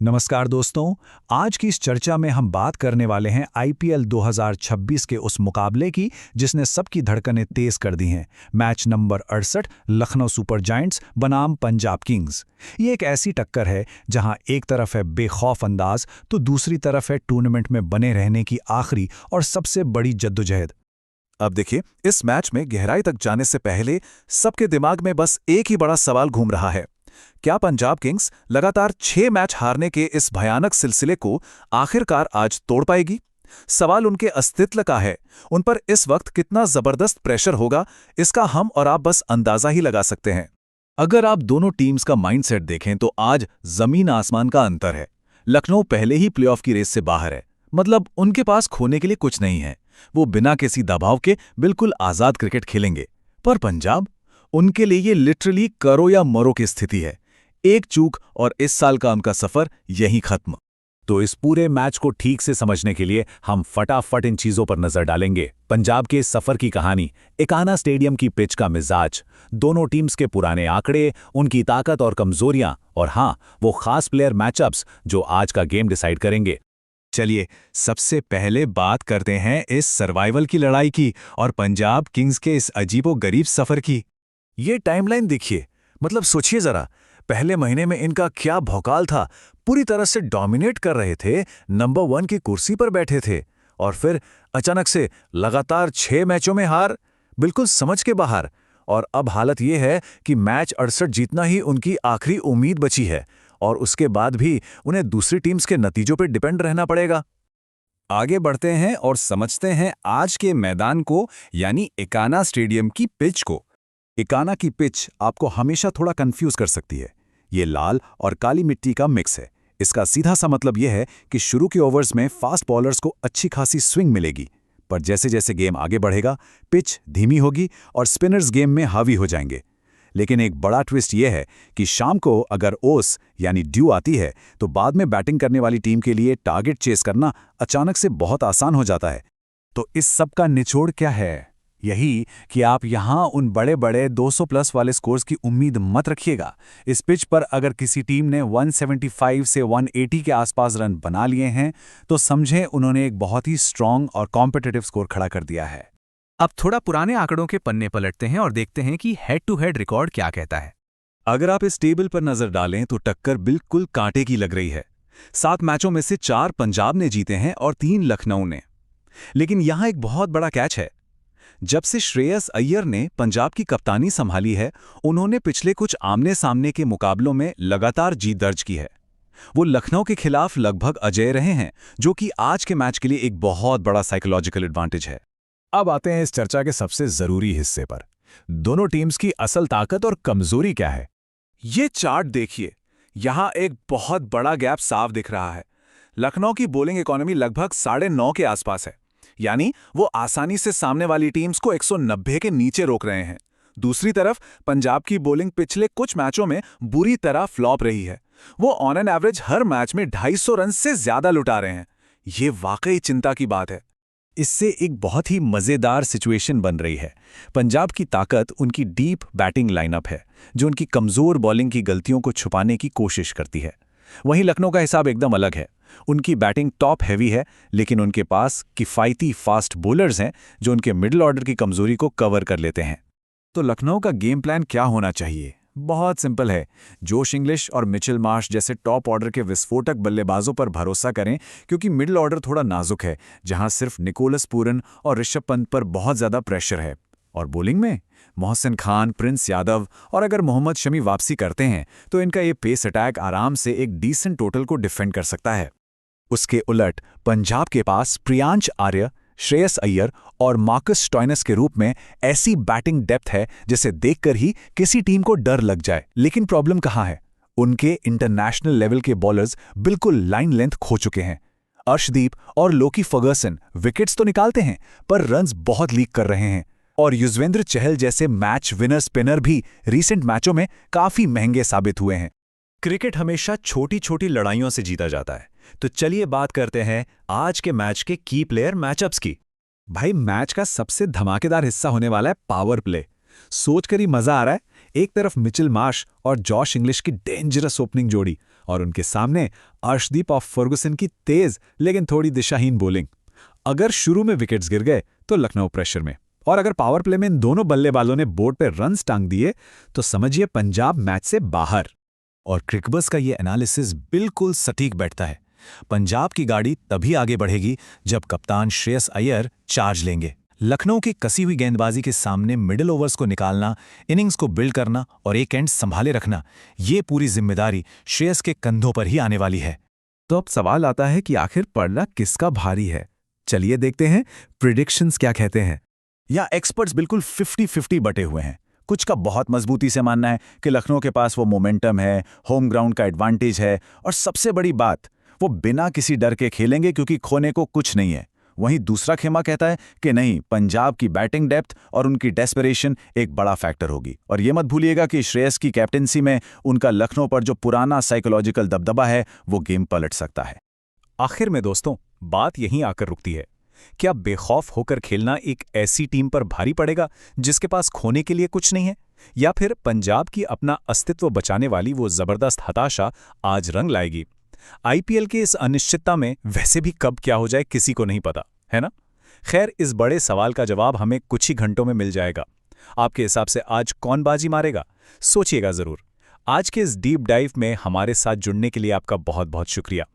नमस्कार दोस्तों। आज की इस चर्चा में हम बात करने वाले हैं आईपीएल 2026 के उस मुकाबले की जिसने सबकी धड़कनें तेज कर दी हैं। Match number 68 Lucknow super giants बनाम पंजाब किंग्स। ये एक ऐसी टक्कर है जहां एक तरफ है बेखौफ अंदाज तो दूसरी तरफ है टूर्नामेंट में बने रहने की आखिरी और सबसे बड़ी जद्दोजहद। अब देखिए, इस मैच में गहराई तक जाने से पहले सबके दिमाग में बस एक ही बड़ा सवाल घूम रहा है। क्या पंजाब किंग्स लगातार 6 मैच हारने के इस भयानक सिलसिले को आखिरकार आज तोड़ पाएगी? सवाल उनके अस्तित्व का है। उन पर इस वक्त कितना जबरदस्त प्रेशर होगा, इसका हम और आप बस अंदाजा ही लगा सकते हैं। अगर आप दोनों टीम्स का माइंडसेट देखें तो आज जमीन आसमान का अंतर है। लखनऊ पहले ही प्लेऑफ की रेस से बाहर है, मतलब उनके पास खोने के लिए कुछ नहीं है। वो बिना किसी दबाव के बिल्कुल आजाद क्रिकेट खेलेंगे। पर पंजाब, उनके लिए ये लिटरली करो या मरो की स्थिति है। एक चूक और इस साल का उनका सफर यहीं खत्म। तो इस पूरे मैच को ठीक से समझने के लिए हम फटाफट इन चीजों पर नजर डालेंगे। पंजाब के इस सफर की कहानी, एकाना स्टेडियम की पिच का मिजाज, दोनों टीम्स के पुराने आंकड़े, उनकी ताकत और कमजोरियां, और हाँ, वो खास प्लेयर मैचअप्स जो आज का गेम डिसाइड करेंगे। चलिए, सबसे पहले बात करते हैं इस सर्वाइवल की लड़ाई की और पंजाब किंग्स के इस अजीबो-गरीब सफर की। ये टाइमलाइन देखिए, मतलब सोचिए जरा, पहले महीने में इनका क्या भौकाल था। पूरी तरह से डोमिनेट कर रहे थे, नंबर 1 की कुर्सी पर बैठे थे, और फिर अचानक से लगातार 6 मैचों में हार, बिल्कुल समझ के बाहर। और अब हालत ये है कि मैच 68 जीतना ही उनकी आखिरी उम्मीद बची है, और उसके बाद भी उन्हें दूसरी टीम्स के नतीजों पर डिपेंड रहना पड़ेगा। आगे बढ़ते हैं और समझते हैं आज के मैदान को, यानी एकाना स्टेडियम की पिच को। एकाना की पिच आपको हमेशा थोड़ा कंफ्यूज कर सकती है। ये लाल और काली मिट्टी का मिक्स है। इसका सीधा सा मतलब यह है कि शुरू के ओवर्स में फास्ट बॉलर्स को अच्छी खासी स्विंग मिलेगी, पर जैसे जैसे गेम आगे बढ़ेगा पिच धीमी होगी और स्पिनर्स गेम में हावी हो जाएंगे। लेकिन एक बड़ा ट्विस्ट यह है कि शाम को अगर ओस यानी ड्यू आती है तो बाद में बैटिंग करने वाली टीम के लिए टारगेट चेस करना अचानक से बहुत आसान हो जाता है। तो इस सब का निचोड़ क्या है? यही कि आप यहां उन बड़े बड़े 200 प्लस वाले स्कोर्स की उम्मीद मत रखिएगा। इस पिच पर अगर किसी टीम ने 175 से 180 के आसपास रन बना लिए हैं तो समझें उन्होंने एक बहुत ही स्ट्रांग और कॉम्पिटिटिव स्कोर खड़ा कर दिया है। अब थोड़ा पुराने आंकड़ों के पन्ने पलटते हैं और देखते हैं कि हेड टू हेड रिकॉर्ड क्या कहता है। अगर आप इस टेबल पर नजर डालें तो टक्कर बिल्कुल कांटे की लग रही है। 7 मैचों में से 4 पंजाब ने जीते हैं और 3 लखनऊ ने। लेकिन यहां एक बहुत बड़ा कैच है। जब से श्रेयस अय्यर ने पंजाब की कप्तानी संभाली है, उन्होंने पिछले कुछ आमने सामने के मुकाबलों में लगातार जीत दर्ज की है। वो लखनऊ के खिलाफ लगभग अजेय रहे हैं, जो कि आज के मैच के लिए एक बहुत बड़ा साइकोलॉजिकल एडवांटेज है। अब आते हैं इस चर्चा के सबसे जरूरी हिस्से पर। दोनों टीम्स की असल ताकत और कमजोरी क्या है? ये चार्ट देखिए, यहां एक बहुत बड़ा गैप साफ दिख रहा है। लखनऊ की बॉलिंग इकोनॉमी लगभग 9.5 के आसपास है, यानी वो आसानी से सामने वाली टीम्स को 190 के नीचे रोक रहे हैं। दूसरी तरफ पंजाब की बॉलिंग पिछले कुछ मैचों में बुरी तरह फ्लॉप रही है। वो on an average her match में 250 रन से ज्यादा लुटा रहे हैं। ये वाकई चिंता की बात है। इससे एक बहुत ही मजेदार सिचुएशन बन रही है। पंजाब की ताकत उनकी डीप बैटिंग लाइनअप है, जो उनकी कमजोर बॉलिंग की गलतियों को छुपाने की कोशिश करती है। वहीं लखनऊ का हिसाब एकदम अलग है। उनकी बैटिंग टॉप हैवी है, लेकिन उनके पास किफायती फास्ट बॉलर्स हैं जो उनके मिडिल ऑर्डर की कमजोरी को कवर कर लेते हैं। तो लखनऊ का गेम प्लान क्या होना चाहिए? बहुत सिंपल है। जोश इंग्लिश और मिचेल मार्श जैसे टॉप ऑर्डर के विस्फोटक बल्लेबाजों पर भरोसा करें, क्योंकि मिडिल ऑर्डर थोड़ा नाजुक है, जहां सिर्फ निकोलस पूरन और ऋषभ पंत पर बहुत ज्यादा प्रेशर है। और बॉलिंग में मोहसिन खान, प्रिंस यादव और अगर मोहम्मद शमी वापसी करते हैं तो इनका ये पेस अटैक आराम से एक डिसेंट टोटल को डिफेंड कर सकता है। उसके उलट पंजाब के पास प्रियांश आर्य, श्रेयस अय्यर और मार्कस स्टोइनिस के रूप में ऐसी बैटिंग डेप्थ है जिसे देखकर ही किसी टीम को डर लग जाए। लेकिन प्रॉब्लम कहाँ है? उनके इंटरनेशनल लेवल के बॉलर्स बिल्कुल लाइन लेंथ खो चुके हैं। अर्शदीप और लोकी फर्गसन विकेट्स तो निकालते हैं, पर रन्स बहुत लीक कर रहे हैं। और युजवेंद्र चहल जैसे मैच विनर स्पिनर भी रीसेंट मैचों में काफी महंगे साबित हुए हैं। क्रिकेट हमेशा छोटी छोटी लड़ाइयों से जीता जाता है। तो चलिए बात करते हैं आज के मैच के की प्लेयर मैचअप्स की। भाई, मैच का सबसे धमाकेदार हिस्सा होने वाला है पावर प्ले। सोचकर ही मजा आ रहा है। एक तरफ मिचेल मार्श और जॉश इंग्लिश की डेंजरस ओपनिंग जोड़ी, और उनके सामने अर्शदीप ऑफ फर्गुसन की तेज लेकिन थोड़ी दिशाहीन बॉलिंग। अगर शुरू में विकेट्स गिर गए तो लखनऊ प्रेशर में, और अगर पावर प्ले में इन दोनों बल्लेबाजों ने बोर्ड पर रन्स टांग दिए तो समझिए पंजाब मैच से बाहर। और क्रिकबस का ये एनालिसिस बिल्कुल सटीक बैठता है। पंजाब की गाड़ी तभी आगे बढ़ेगी जब कप्तान श्रेयस अय्यर चार्ज लेंगे। लखनऊ की कसी हुई गेंदबाजी के सामने मिडिल ओवर्स को निकालना, इनिंग्स को बिल्ड करना और एक एंड संभाले रखना, ये पूरी जिम्मेदारी श्रेयस के कंधों पर ही आने वाली है। तो अब सवाल आता है कि आखिर पड़ना किसका भारी है। चलिए देखते हैं प्रिडिक्शंस क्या कहते हैं। या एक्सपर्ट्स बिल्कुल 50-50 बटे हुए हैं। कुछ का बहुत मजबूती से मानना है कि लखनऊ के पास वो मोमेंटम है, होम ग्राउंड का एडवांटेज है, और सबसे बड़ी बात, वो बिना किसी डर के खेलेंगे क्योंकि खोने को कुछ नहीं है। वहीं दूसरा खेमा कहता है कि नहीं, पंजाब की बैटिंग डेप्थ और उनकी डेस्परेशन एक बड़ा फैक्टर होगी। और ये मत भूलिएगा कि श्रेयस की कैप्टेंसी में उनका लखनऊ पर जो पुराना साइकोलॉजिकल दबदबा है वो गेम पलट सकता है। आखिर में दोस्तों, बात यहीं आकर रुकती है। क्या बेखौफ होकर खेलना एक ऐसी टीम पर भारी पड़ेगा जिसके पास खोने के लिए कुछ नहीं है, या फिर पंजाब की अपना अस्तित्व बचाने वाली वो जबरदस्त हताशा आज रंग लाएगी? आईपीएल की इस अनिश्चितता में वैसे भी कब क्या हो जाए किसी को नहीं पता, है ना? खैर, इस बड़े सवाल का जवाब हमें कुछ ही घंटों में मिल जाएगा। आपके हिसाब से आज कौन बाजी मारेगा? सोचिएगा जरूर। आज के इस डीप डाइव में हमारे साथ जुड़ने के लिए आपका बहुत बहुत शुक्रिया।